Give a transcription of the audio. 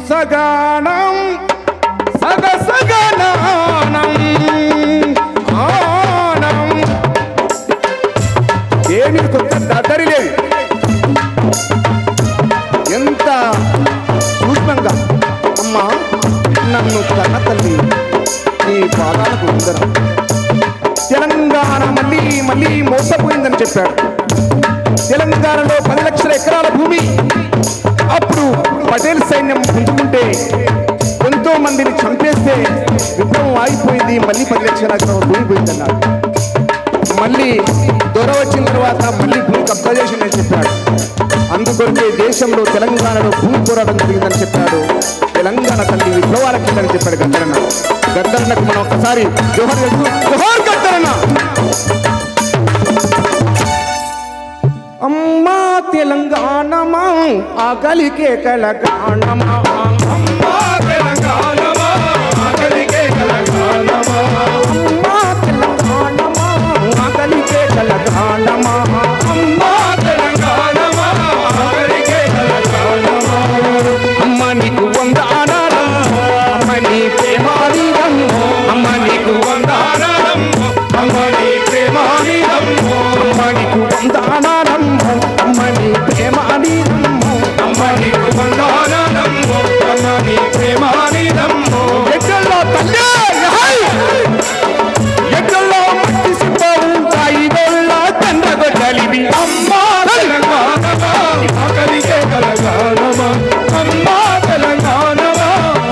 సగనం సగసగనానం ఆనం ఏమి దద్దరి లేదు. ఎంత సూక్ష్మంగా అమ్మా నన్ను కన్న తల్లి నీ పాదాలకు ఉందరం. తెలంగాణ మళ్ళీ మళ్ళీ మోసపోయిందని చెప్పాడు. తెలంగాణలో 10 లక్షల ఎకరాల భూమి అప్పుడు పటేల్ సైన్యం పుంజుకుంటే ఎంతో మందిని చంపేస్తే విప్లవం ఆగిపోయింది. మళ్ళీ 10 లక్షల ఎకరాల భూమి పోయిందన్నాడు. మళ్ళీ దొర వచ్చిన తర్వాత మళ్ళీ భూమి కబ్జా చేసిందని చెప్పాడు. అందుకొరకే దేశంలో తెలంగాణలో భూమి పోరాటం జరిగిందని చెప్పాడు. తెలంగాణ తల్లి విప్లవాల కిందని చెప్పాడు గద్దరన్న. గద్దరన్నకు మనం ఒకసారి జోహార్ చేస్తూ జోహార్ గద్దరన్న. అమ్మా తెలంగాణమా ఆకలికే కలగాణమా అమ్మా తెలంగాణమా ఆకలికే కలగాణమా అమ్మా తెలంగాణమా ఆకలికే కలగాణమా అమ్మా తెలంగాణమా ఆకలికే కలగాణమా అమ్మ నీకు వందనాలం అమ్మ నీ ప్రేమానిదం అమ్మ నీకు వందనాలం అమ్మ నీ ప్రేమానిదం అమ్మ నీకు వందనాలం అమ్మ నీ ప్రేమానిదం అమ్మ నీకు వందనాలం అమ్మ నీ ప్రేమ